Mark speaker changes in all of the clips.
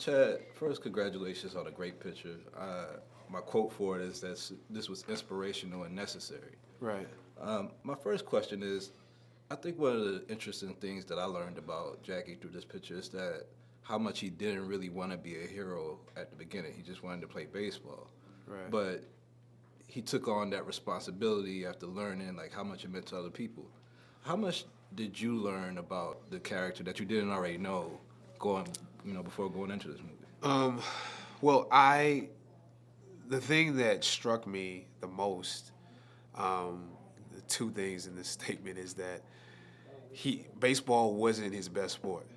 Speaker 1: Chad, first, congratulations on a great picture. My quote for it is that this was inspirational and necessary.
Speaker 2: Right.
Speaker 1: My first question is, I think one of the interesting things that I learned about Jackie through this picture is that how much he didn't really want to be a hero at the beginning. He just wanted to play baseball.
Speaker 2: Right.
Speaker 1: But he took on that responsibility after learning like how much it meant to other people. How much did you learn about the character that you didn't already know before going into this movie?
Speaker 2: Well, the thing that struck me the most, the two things in this statement is that baseball wasn't his best sport.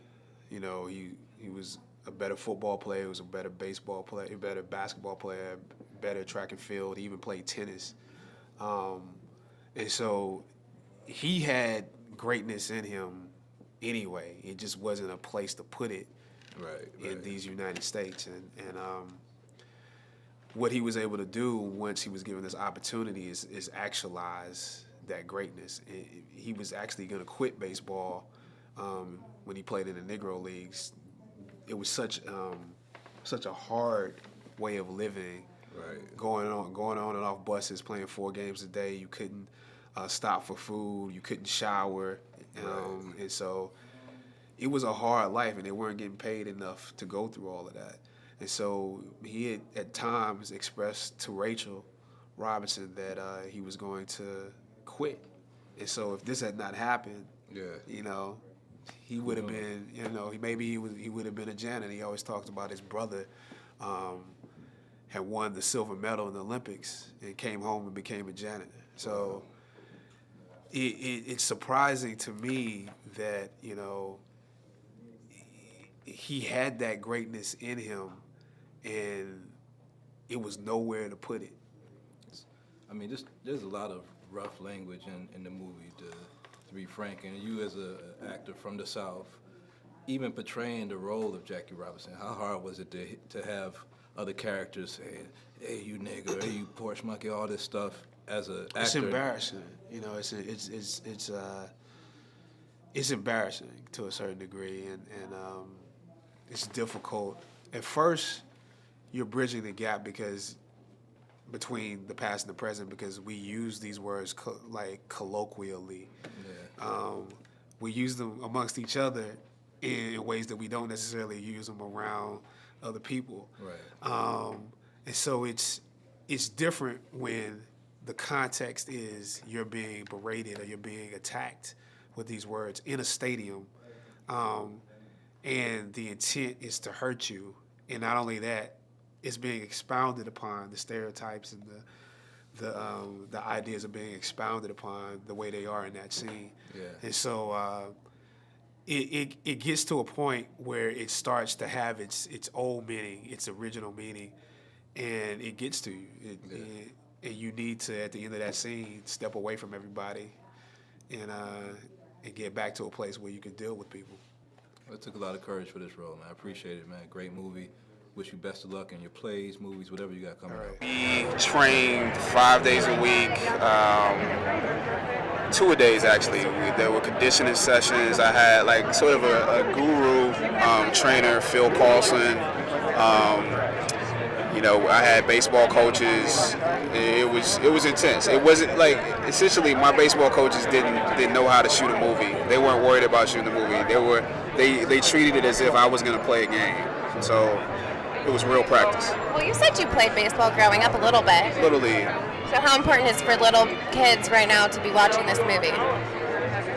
Speaker 2: You know, he was a better football player, he was a better baseball player, a better basketball player, better track and field. He even played tennis, and so he had greatness in him anyway. It just wasn't a place to put it in these United States. And what he was able to do once he was given this opportunity is actualize that greatness. He was actually going to quit baseball when he played in the Negro Leagues. It was such a hard way of living.
Speaker 1: Right.
Speaker 2: Going on and off buses, playing 4 games a day. You couldn't stop for food. You couldn't shower. And so it was a hard life, and they weren't getting paid enough to go through all of that. And so he had at times expressed to Rachel Robinson that he was going to quit. And so if this had not happened, he would have been, he would have been a janitor. He always talked about his brother had won the silver medal in the Olympics and came home and became a janitor. So it's surprising to me that, he had that greatness in him and it was nowhere to put it.
Speaker 1: I mean, there's a lot of rough language in the movie, to be frank. And you as an actor from the South, even portraying the role of Jackie Robinson, how hard was it to have other characters saying, "Hey, you nigga," "Hey, you porch monkey," all this stuff as an actor?
Speaker 2: It's embarrassing. It's embarrassing to a certain degree, and it's difficult. At first, you're bridging the gap between the past and the present because we use these words colloquially. Yeah. We use them amongst each other in ways that we don't necessarily use them around other people.
Speaker 1: Right.
Speaker 2: And so it's different when the context is you're being berated or you're being attacked with these words in a stadium, and the intent is to hurt you. And not only that, it's being expounded upon, the stereotypes and the ideas are being expounded upon the way they are in that scene.
Speaker 1: Yeah.
Speaker 2: And so it gets to a point where it starts to have its old meaning, its original meaning, and it gets to you. And you need to, at the end of that scene, step away from everybody and get back to a place where you can deal with people.
Speaker 1: It took a lot of courage for this role, man. I appreciate it, man. Great movie. Wish you best of luck in your plays, movies, whatever you got coming up.
Speaker 3: We trained 5 days a week, 2 a days actually. There were conditioning sessions. I had like sort of a guru trainer, Phil Carlson. I had baseball coaches. It was intense. It wasn't like, essentially my baseball coaches didn't know how to shoot a movie. They weren't worried about shooting a movie. They treated it as if I was going to play a game. So it was real practice.
Speaker 4: Well, you said you played baseball growing up a little bit.
Speaker 3: Little League.
Speaker 4: So how important is it for little kids right now to be watching this movie?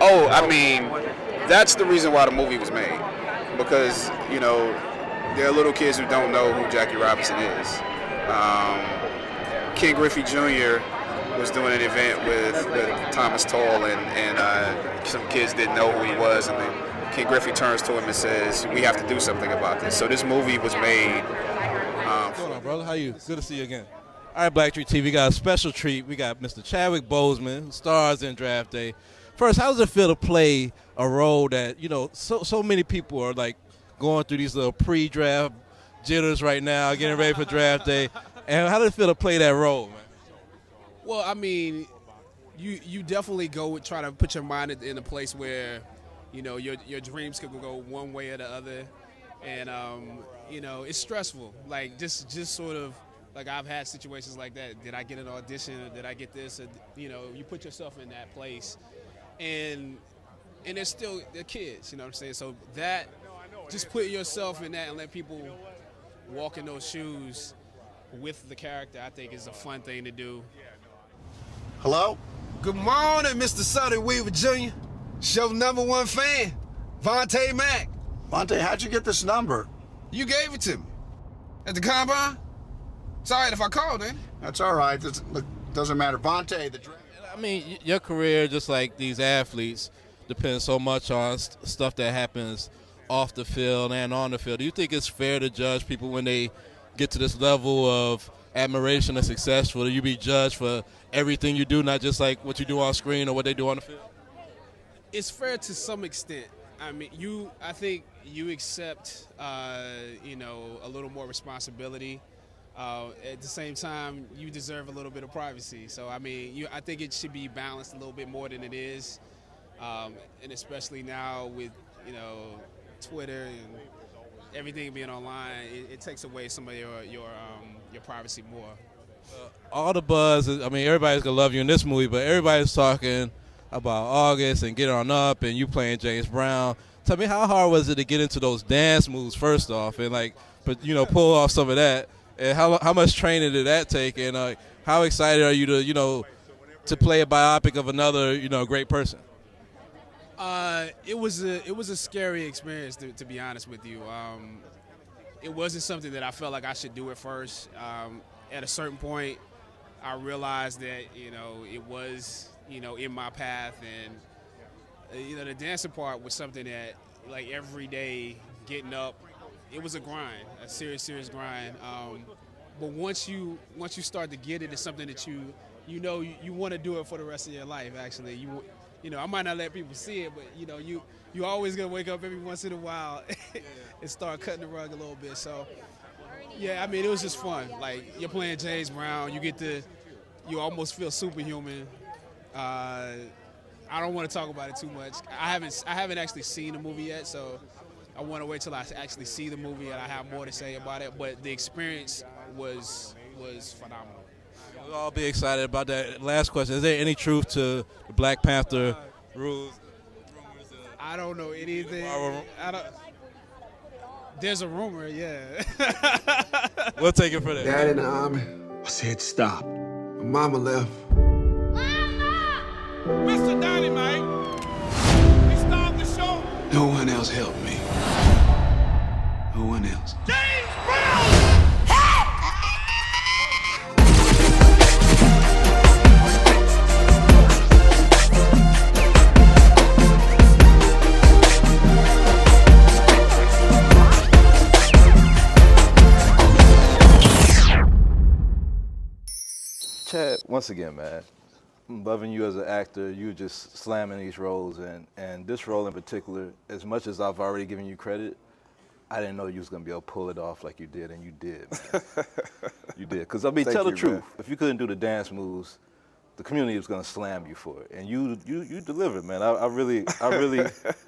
Speaker 3: Oh, I mean, that's the reason why the movie was made. Because, there are little kids who don't know who Jackie Robinson is. Ken Griffey Jr. was doing an event with Thomas Toll, and some kids didn't know who he was, and then Ken Griffey turns to him and says, "We have to do something about this." So this movie was made.
Speaker 5: What's going on, brother? How you? Good to see you again. All right, Black Treat TV, we got a special treat. We got Mr. Chadwick Boseman, who stars in Draft Day. First, how does it feel to play a role that, so many people are like going through these little pre-draft jitters right now, getting ready for Draft Day? And how does it feel to play that role, man?
Speaker 6: Well, I mean, you definitely try to put your mind in a place where, your dreams could go one way or the other. And it's stressful. Like just sort of like I've had situations like that. Did I get an audition? Or did I get this? Or, you put yourself in that place, and they're kids. You know what I'm saying? So that just put yourself in that and let people walk in those shoes with the character, I think is a fun thing to do.
Speaker 7: Hello?
Speaker 8: Good morning, Mr. Sonny Weaver Jr. Show #1 fan, Vontae Mack.
Speaker 7: Monte, how'd you get this number?
Speaker 8: You gave it to me. At the combine? It's all right if I called, ain't it?
Speaker 7: That's all right. Look, doesn't matter. Vontae,
Speaker 5: I mean, your career, just like these athletes, depends so much on stuff that happens off the field and on the field. Do you think it's fair to judge people when they get to this level of admiration and success? Will you be judged for everything you do, not just like what you do on screen or what they do on the field?
Speaker 6: It's fair to some extent. I mean, I think you accept, a little more responsibility. At the same time, you deserve a little bit of privacy. So, I mean, I think it should be balanced a little bit more than it is. And especially now with, Twitter and everything being online, it takes away some of your privacy more.
Speaker 5: All the buzz, I mean, everybody's going to love you in this movie, but everybody's talking about August and Get On Up and you playing James Brown. Tell me, how hard was it to get into those dance moves first off and, pull off some of that? And how much training did that take? And how excited are you to play a biopic of another, great person?
Speaker 6: It was a scary experience, to be honest with you. It wasn't something that I felt like I should do at first. At a certain point, I realized that, it was, in my path. And, the dancing part was something that, like, every day getting up, it was a grind, a serious grind. But once you start to get it, it's something that you want to do it for the rest of your life, actually. I might not let people see it, but, you always going to wake up every once in a while and start cutting the rug a little bit. So, yeah, I mean, it was just fun. Like, you're playing James Brown. You almost feel superhuman. I don't want to talk about it too much. I haven't actually seen the movie yet, so I want to wait till I actually see the movie and I have more to say about it. But the experience was phenomenal.
Speaker 5: We'll all be excited about that. Last question: is there any truth to the Black Panther rules?
Speaker 6: I don't know anything. There's a rumor, yeah.
Speaker 5: We'll take it for that.
Speaker 8: Dad in the army. I said stop. My mama left.
Speaker 9: Mr. Dynamite, we start the show.
Speaker 8: No one else helped me. No one else.
Speaker 9: James Brown!
Speaker 1: Chad, once again, man, I'm loving you as an actor. You just slamming these roles, and this role in particular, as much as I've already given you credit, I didn't know you was gonna be able to pull it off like you did, and you did, man. You did. Because I mean,
Speaker 3: Thank
Speaker 1: tell the
Speaker 3: you,
Speaker 1: truth.
Speaker 3: man.
Speaker 1: If you couldn't do the dance moves, the community was gonna slam you for it, and you delivered, man. I really,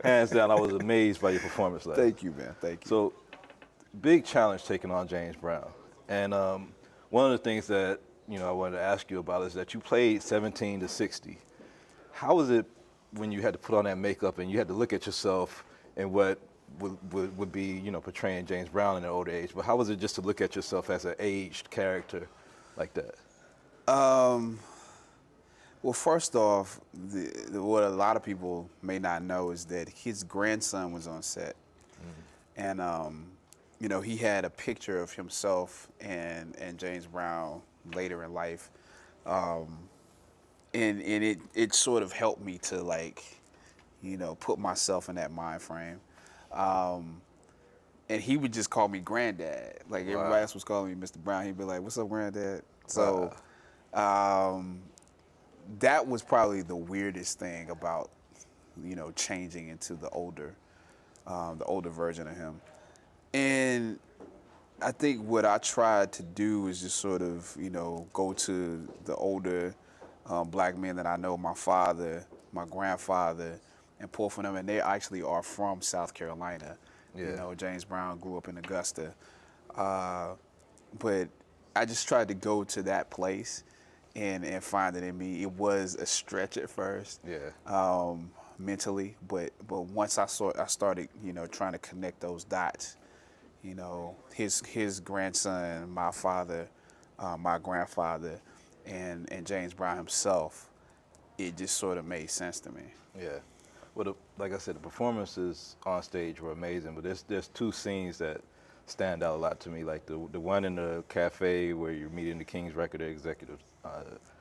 Speaker 1: hands down, I was amazed by your performance last.
Speaker 3: Thank you, man. Thank you.
Speaker 1: So, big challenge taking on James Brown, and one of the things that I wanted to ask you about is that you played 17 to 60. How was it when you had to put on that makeup and you had to look at yourself and what would be, portraying James Brown in an older age? But how was it just to look at yourself as an aged character like that?
Speaker 3: Well, first off, what a lot of people may not know is that his grandson was on set. Mm-hmm. And, he had a picture of himself and James Brown later in life. And it sort of helped me to, put myself in that mind frame. And he would just call me Granddad. Like, everybody else was calling me Mr. Brown. He'd be like, "What's up, Granddad?" So, that was probably the weirdest thing about, changing into the older version of him. And I think what I tried to do is just sort of, go to the older black men that I know, my father, my grandfather, and pull from them. And they actually are from South Carolina. You
Speaker 1: Yeah.
Speaker 3: know, James Brown grew up in Augusta. But I just tried to go to that place and find it in me. It was a stretch at first, mentally, but once I started, you know, trying to connect those dots. You know, his grandson, my father, my grandfather, and James Brown himself, it just sort of made sense to me.
Speaker 1: Yeah. Well, like I said, the performances on stage were amazing, but there's two scenes that stand out a lot to me, like the one in the cafe where you're meeting the King's record executives.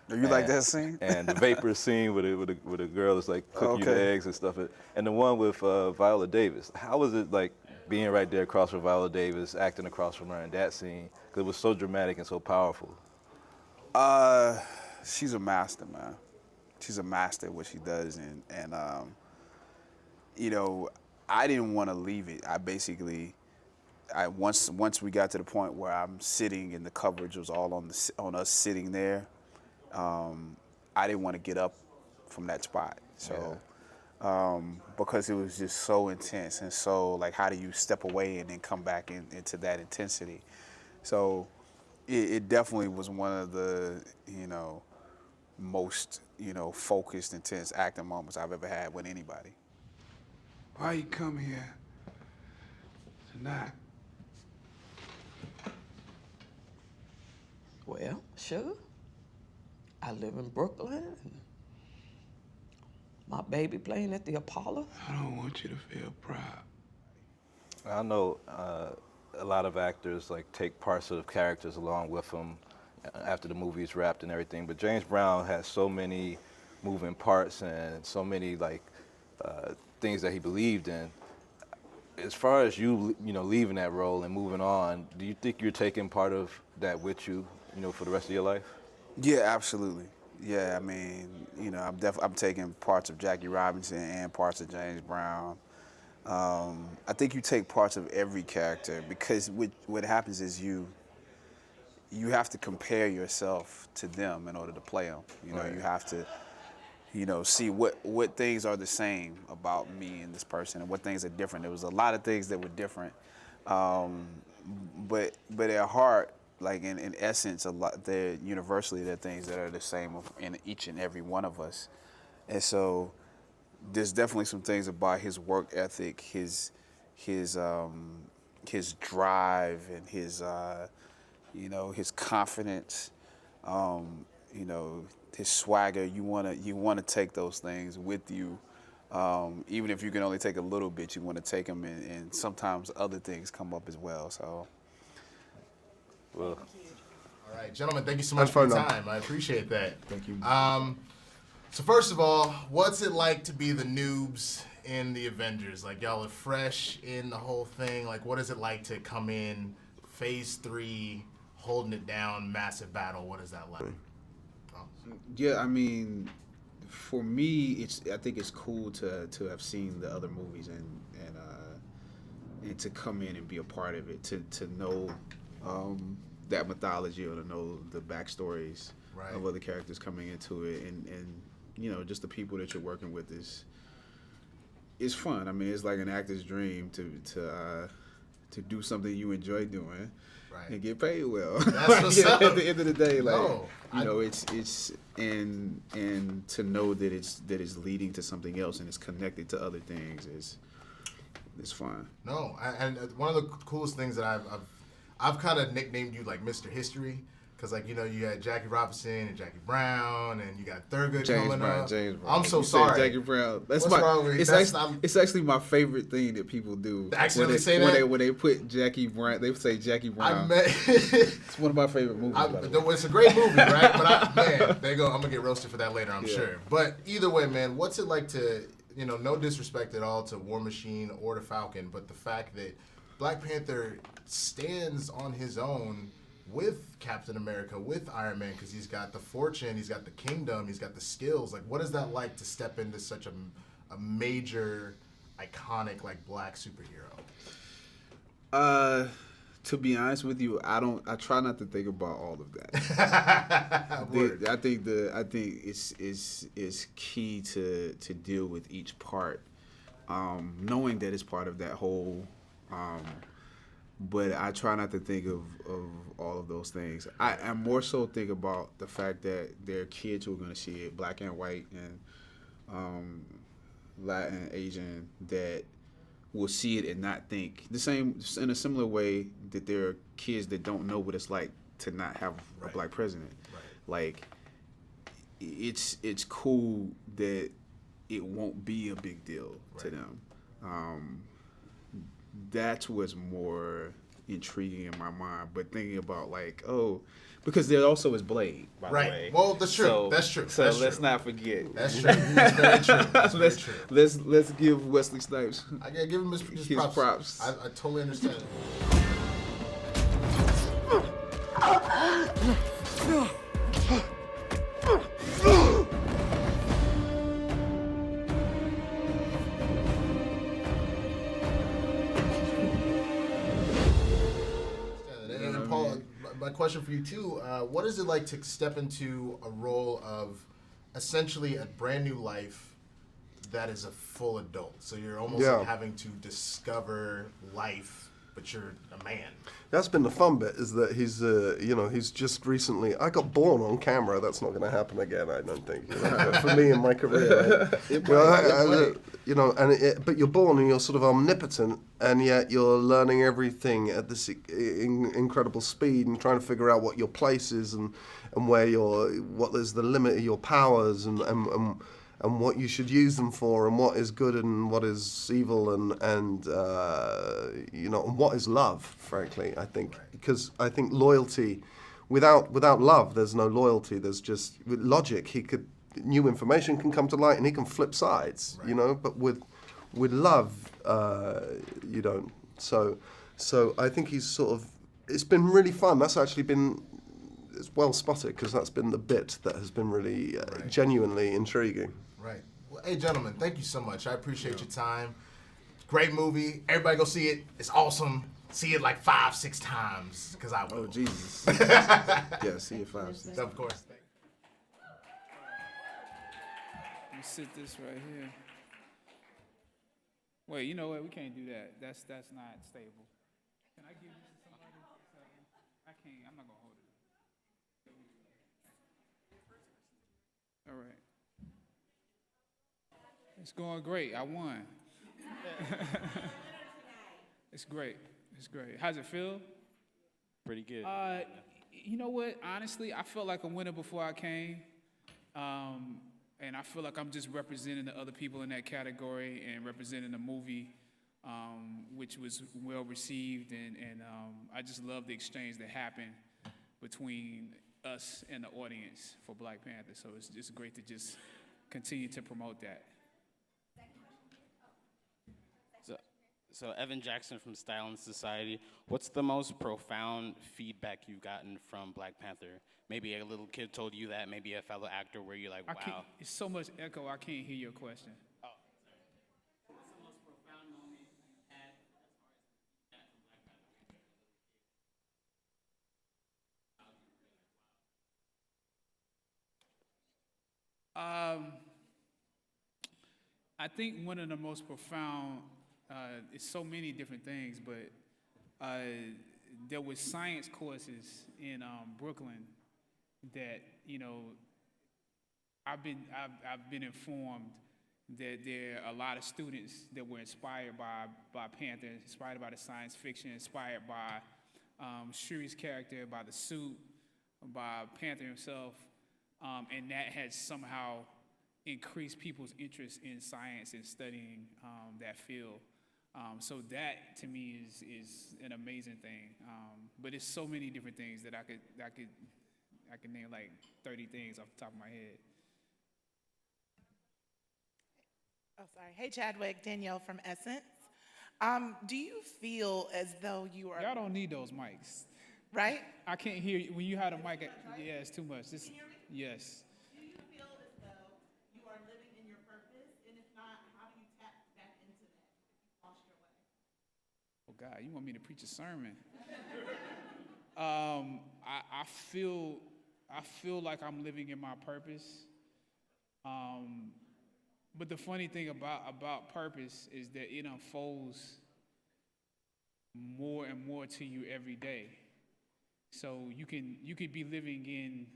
Speaker 3: Do you like that scene?
Speaker 1: And the vapor scene with a girl that's like cooking you the eggs and stuff. And the one with Viola Davis. How was it like being right there across from Viola Davis, acting across from her in that scene? Because it was so dramatic and so powerful.
Speaker 3: She's a master, man. She's a master at what she does, and you know, I didn't want to leave it. Once we got to the point where I'm sitting and the coverage was all on us sitting there, I didn't want to get up from that spot. So, because it was just so intense and so like, how do you step away and then come back into that intensity? So, it definitely was one of the, you know, most, you know, focused, intense acting moments I've ever had with anybody.
Speaker 2: Why you come here tonight?
Speaker 10: Well, sugar, I live in Brooklyn. And my baby playing at the Apollo.
Speaker 2: I don't want you to feel proud.
Speaker 1: I know a lot of actors like take parts of characters along with them after the movie's wrapped and everything, but James Brown has so many moving parts and so many like things that he believed in. As far as you know, leaving that role and moving on, do you think you're taking part of that with you, you know, for the rest of your life?
Speaker 3: Yeah, absolutely. Yeah, I mean, you know, I'm taking parts of Jackie Robinson and parts of James Brown. I think you take parts of every character because what happens is you have to compare yourself to them in order to play them. You know, You have to, you know, see what things are the same about me and this person and what things are different. There was a lot of things that were different, but at heart, like in essence, they're universally they're things that are the same in each and every one of us. And so there's definitely some things about his work ethic, his drive, and his you know, his confidence, you know, his swagger. You wanna take those things with you, even if you can only take a little bit. You want to take them, and sometimes other things come up as well. So.
Speaker 1: Well,
Speaker 11: all right, gentlemen, thank you so much for your time. I appreciate that. Thank you. So first of all, what's it like to be the noobs in the Avengers? Like, y'all are fresh in the whole thing. Like, what is it like to come in phase 3, holding it down, massive battle? What is that like?
Speaker 2: Yeah, I mean, for me, I think it's cool to have seen the other movies and to come in and be a part of it, to know that mythology or to know the backstories of other characters coming into it, and you know, just the people that you're working with is fun. I mean, it's like an actor's dream to do something you enjoy doing and get paid well.
Speaker 11: That's what's up.
Speaker 2: At the end of the day, like you know, it's and to know that it's leading to something else and it's connected to other things is fun.
Speaker 11: No, and one of the coolest things that I've kind of nicknamed you like Mr. History, because like, you know, you had Jackie Robinson and Jackie Brown, and you got Thurgood coming up.
Speaker 2: James Brown.
Speaker 11: I'm so sorry.
Speaker 2: Jackie Brown.
Speaker 11: What's wrong with you?
Speaker 2: It's actually my favorite thing that people do.
Speaker 11: Accidentally say that?
Speaker 2: When they put Jackie Brown, they say Jackie Brown.
Speaker 11: It's
Speaker 2: It's one of my favorite movies.
Speaker 11: It's a great movie, right? But man, there you go. I'm gonna get roasted for that later, I'm sure. But either way, man, what's it like to, you know, no disrespect at all to War Machine or to Falcon, but the fact that Black Panther stands on his own with Captain America, with Iron Man, because he's got the fortune, he's got the kingdom, he's got the skills. Like, what is that like to step into such a major, iconic, like, Black superhero?
Speaker 2: To be honest with you, I try not to think about all of that. I think it's key to deal with each part, knowing that it's part of that whole But I try not to think of all of those things. I more so think about the fact that there are kids who are going to see it, black and white and Latin, Asian, that will see it and not think the same, in a similar way that there are kids that don't know what it's like to not have a black president. Like, it's cool that it won't be a big deal to them. That's what's more intriguing in my mind. But thinking about, like, because there also is Blade, by the way.
Speaker 11: Well, that's true.
Speaker 2: So,
Speaker 11: that's true.
Speaker 2: So
Speaker 11: that's
Speaker 2: let's
Speaker 11: true.
Speaker 2: not forget.
Speaker 11: That's true. That's very true. That's very true.
Speaker 2: Let's give Wesley Snipes.
Speaker 11: I gotta give him his props. I totally understand. And Paul, my question for you too: what is it like to step into a role of essentially a brand new life that is a full adult? So you're almost like having to discover life, but you're a man.
Speaker 12: That's been the fun bit, is that he's just recently, I got born on camera. That's not going to happen again, I don't think. For me in my career. But you're born and you're sort of omnipotent, and yet you're learning everything at this incredible speed and trying to figure out what your place is and what is the limit of your powers and what you should use them for, and what is good and what is evil, and what is love, frankly, I think. Because I think loyalty, without love, there's no loyalty. There's just, with logic, new information can come to light and he can flip sides, but with love, you don't. So I think he's sort of, it's been really fun. That's actually been, it's well spotted, because that's been the bit that has been really genuinely intriguing.
Speaker 11: Right. Well, hey, gentlemen, thank you so much. I appreciate your time. Great movie. Everybody go see it. It's awesome. See it like 5-6 times, because I will.
Speaker 2: Oh, Jesus. Yeah, see it 5-6.
Speaker 11: Of course.
Speaker 13: Let me sit this right here. Wait, you know what? We can't do that. That's not stable. Can I give this to somebody? I can't. I'm not gonna hold it. All right. It's going great. I won. It's great. It's great. How's it feel?
Speaker 14: Pretty good.
Speaker 13: You know what? Honestly, I felt like a winner before I came. And I feel like I'm just representing the other people in that category and representing the movie, which was well received. And I just love the exchange that happened between us and the audience for Black Panther. So it's just great to just continue to promote that.
Speaker 14: So Evan Jackson from Style and Society, what's the most profound feedback you've gotten from Black Panther? Maybe a little kid told you that, maybe a fellow actor where you're like, wow.
Speaker 13: It's so much echo, I can't hear your question.
Speaker 14: Oh, sorry. What's the most profound moment you had as far as feedback from Black
Speaker 13: Panther? I think one of the most profound, it's so many different things, but there was science courses in Brooklyn that, I've been informed that there are a lot of students that were inspired by Panther, inspired by the science fiction, inspired by Shuri's character, by the suit, by Panther himself, and that has somehow increased people's interest in science and studying that field. So that to me is an amazing thing. But it's so many different things that I could name like 30 things off the top of my head.
Speaker 15: Oh, sorry. Hey, Chadwick, Danielle from Essence. Do you feel as though you are...
Speaker 13: Y'all don't need those mics.
Speaker 15: Right?
Speaker 13: I can't hear you. When you had a mic, yeah, it's too much. Can you hear me? Yes.
Speaker 15: Do you feel as though you are living in your purpose? And if not, how do you tap back into that if you lost your way?
Speaker 13: Oh, God, you want me to preach a sermon? I feel like I'm living in my purpose. But the funny thing about purpose is that it unfolds more and more to you every day. So you could be living in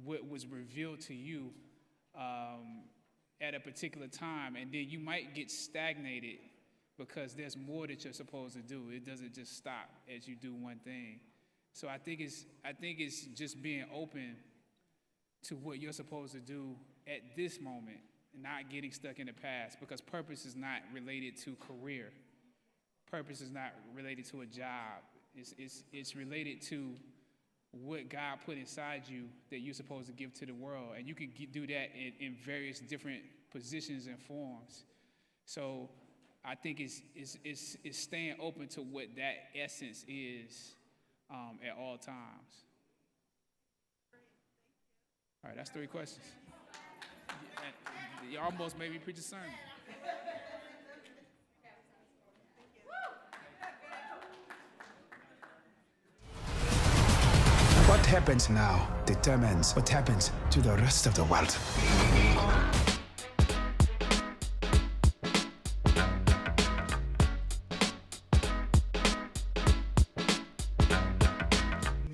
Speaker 13: what was revealed to you at a particular time, and then you might get stagnated because there's more that you're supposed to do. It doesn't just stop as you do one thing. So I think it's just being open to what you're supposed to do at this moment, and not getting stuck in the past, because purpose is not related to career. Purpose is not related to a job. It's related to what God put inside you that you're supposed to give to the world. And you can do that in various different positions and forms. So I think it's staying open to what that essence is at all times. All right, that's 3 questions. You almost made me preach a sermon.
Speaker 16: What happens now determines what happens to the rest of the world.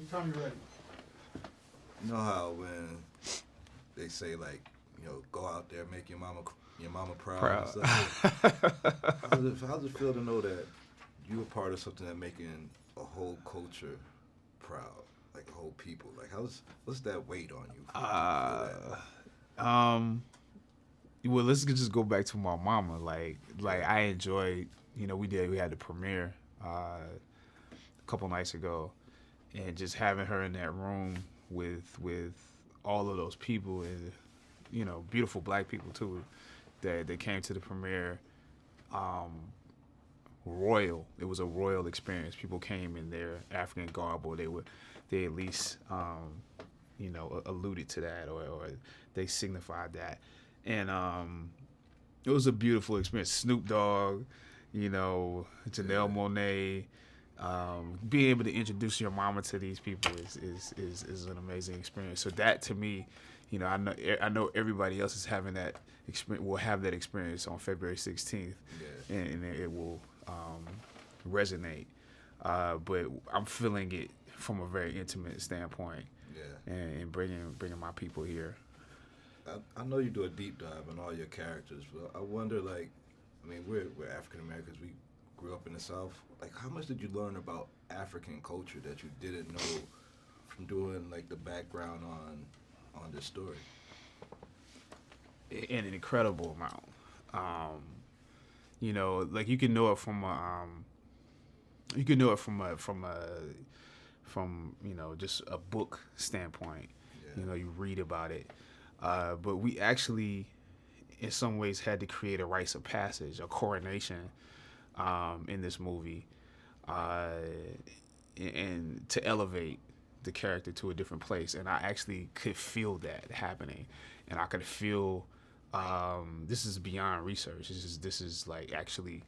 Speaker 7: Tell me ready.
Speaker 1: You know how when they say, like, go out there, make your mama proud. And stuff. How does it feel to know that you're a part of something that's making a whole culture proud, like a whole people? Like, what's that weight on you?
Speaker 2: Well, let's just go back to my mama. Like I enjoyed, we had the premiere a couple nights ago, and just having her in that room with all of those people, and beautiful black people too, that came to the premiere. Royal. It was a royal experience. People came in their African garb, or they at least alluded to that, or they signified that, and it was a beautiful experience. Snoop Dogg, Janelle Monáe. Being able to introduce your mama to these people is an amazing experience. So that, to me, I know everybody else is having that experience. Will have that experience on February 16th, and it will resonate. But I'm feeling it from a very intimate standpoint, and bringing my people here.
Speaker 1: I know you do a deep dive on all your characters, but I wonder, we're African Americans. We grew up in the South. Like, how much did you learn about African culture that you didn't know from doing the background on this story?
Speaker 2: An incredible amount. You can know it from just a book standpoint. You read about it, but we actually, in some ways, had to create a rites of passage, a coronation, in this movie, and to elevate the character to a different place. And I actually could feel that happening, and I could feel this is beyond research. This is like actually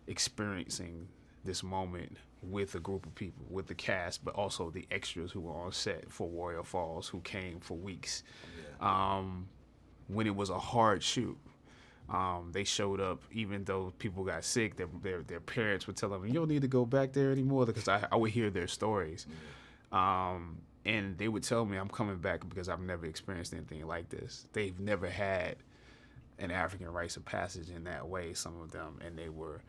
Speaker 2: experiencing this moment with a group of people, with the cast, but also the extras who were on set for Warrior Falls, who came for weeks. When it was a hard shoot, they showed up even though people got sick. Their parents would tell them, "You don't need to go back there anymore," because I would hear their stories. And they would tell me, "I'm coming back because I've never experienced anything like this." They've never had an African rites of passage in that way, some of them, and they were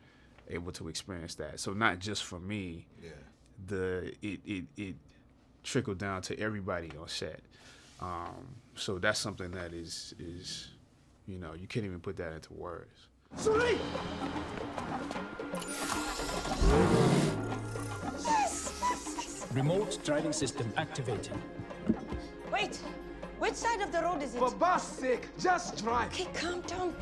Speaker 2: able to experience that. So not just for me, it trickled down to everybody on set. So that's something that is you can't even put that into words.
Speaker 16: Sorry!
Speaker 17: Remote driving system activated.
Speaker 18: Wait, which side of the road is it?
Speaker 16: For God's sake, just drive.
Speaker 18: Okay, calm down.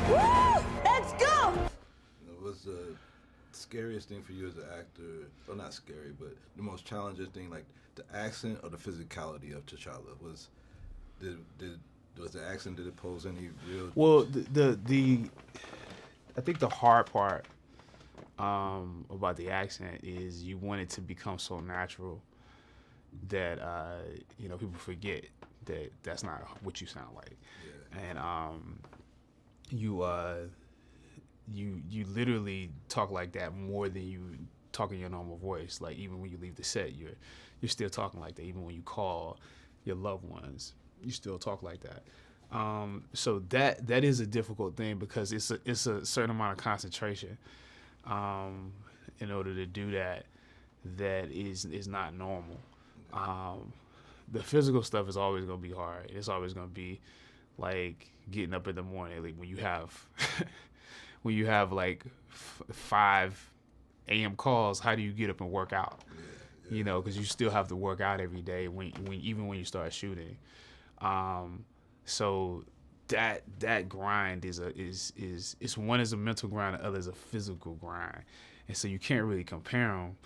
Speaker 18: Woo! Let's go!
Speaker 1: What's the scariest thing for you as an actor? Well, not scary, but the most challenging thing, like the accent or the physicality of T'Challa? Was the accent, did it pose any real?
Speaker 2: Well, I think the hard part about the accent is you want it to become so natural that people forget
Speaker 19: that's not what you sound like. And you literally talk like that more than you talk in your normal voice. Like even when you leave the set, you're still talking like that. Even when you call your loved ones, you still talk like that. So that is a difficult thing because it's a certain amount of concentration in order to do that is not normal. The physical stuff is always gonna be hard. It's always gonna be like getting up in the morning, like when you have like 5 a.m. calls. How do you get up and work out? You know, because you still have to work out every day even when you start shooting. So that grind is one is a mental grind, the other is a physical grind, and so you can't really compare them.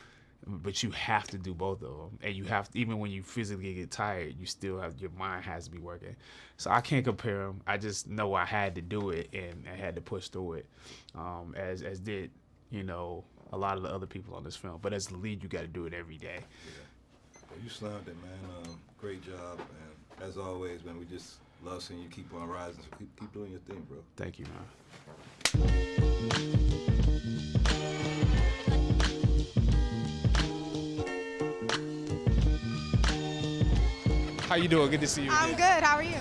Speaker 19: But you have to do both of them, and you have to, even when you physically get tired, you still have your mind has to be working. So I can't compare them. I just know I had to do it and I had to push through it, as did a lot of the other people on this film. But as the lead, you got to do it every day.
Speaker 1: Well, you slammed it, man. Great job, and as always, man, we just love seeing you keep on rising. So keep doing your thing, bro.
Speaker 19: Thank you, man.
Speaker 6: How you doing? Good to see you.
Speaker 20: I'm good. How are you?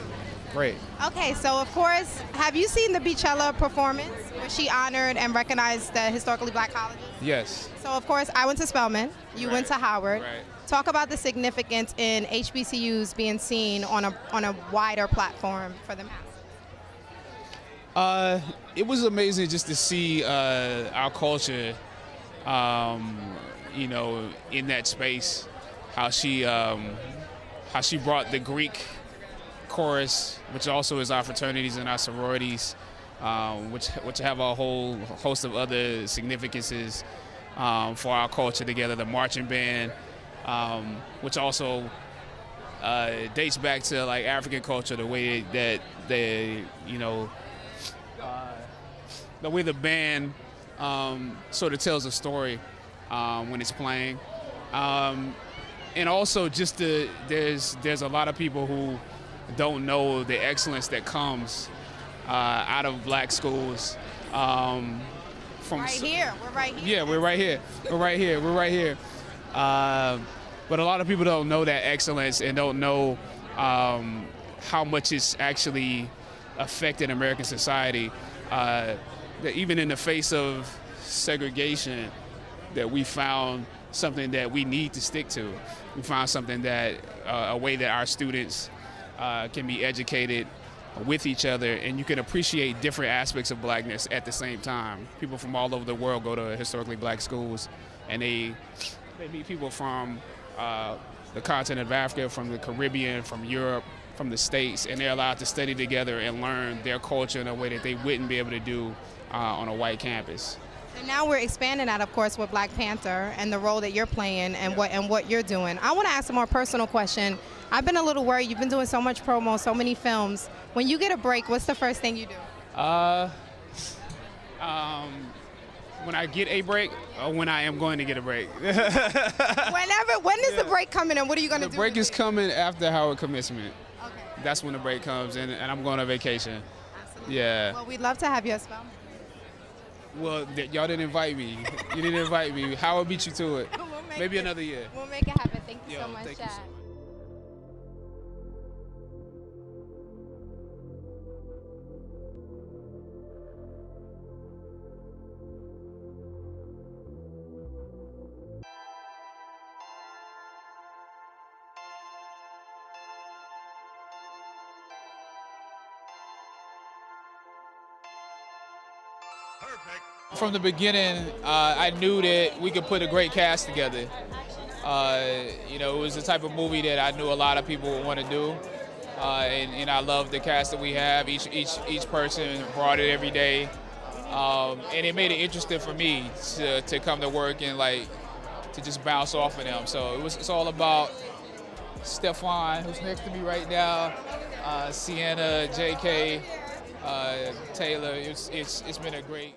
Speaker 6: Great.
Speaker 20: Okay, so of course, have you seen the Beachella performance where she honored and recognized the historically black colleges?
Speaker 6: Yes.
Speaker 20: So of course, I went to Spelman. You went to Howard.
Speaker 6: Right.
Speaker 20: Talk about the significance in HBCUs being seen on a wider platform for the masses.
Speaker 6: It was amazing just to see our culture, in that space. How she brought the Greek chorus, which also is our fraternities and our sororities, which have a whole host of other significances for our culture together. The marching band, which also dates back to like African culture, the way that the way the band sort of tells a story when it's playing. And also just there's a lot of people who don't know the excellence that comes out of black schools.
Speaker 20: Right here. We're right here.
Speaker 6: Yeah, we're right here. We're right here. But a lot of people don't know that excellence and don't know how much it's actually affected American society. That even in the face of segregation, that we found something that we need to stick to. We found something that, a way that our students can be educated with each other, and you can appreciate different aspects of blackness at the same time. People from all over the world go to historically black schools, and they meet people from the continent of Africa, from the Caribbean, from Europe, from the States, and they're allowed to study together and learn their culture in a way that they wouldn't be able to do on a white campus.
Speaker 20: And now we're expanding that, of course, with Black Panther and the role that you're playing and what you're doing. I want to ask a more personal question. I've been a little worried. You've been doing so much promo, so many films. When you get a break, what's the first thing you do?
Speaker 6: When I get a break, or when I am going to get a break.
Speaker 20: When is the break coming and what are you going to do?
Speaker 6: The break is coming after Howard commencement. Okay. That's when the break comes, and I'm going on vacation.
Speaker 20: Absolutely.
Speaker 6: Yeah.
Speaker 20: Well, we'd love to have you as well.
Speaker 6: Well, y'all didn't invite me. You didn't invite me. Howard beat you to it. Maybe another year.
Speaker 20: We'll make it happen. Thank you so much,
Speaker 6: thank
Speaker 20: Chad.
Speaker 6: you so much. From the beginning, I knew that we could put a great cast together. It was the type of movie that I knew a lot of people would want to do, and I love the cast that we have. Each person brought it every day, and it made it interesting for me to come to work and to just bounce off of them. So it's all about Stefan, who's next to me right now, Sienna, J.K., Taylor. It's been a great.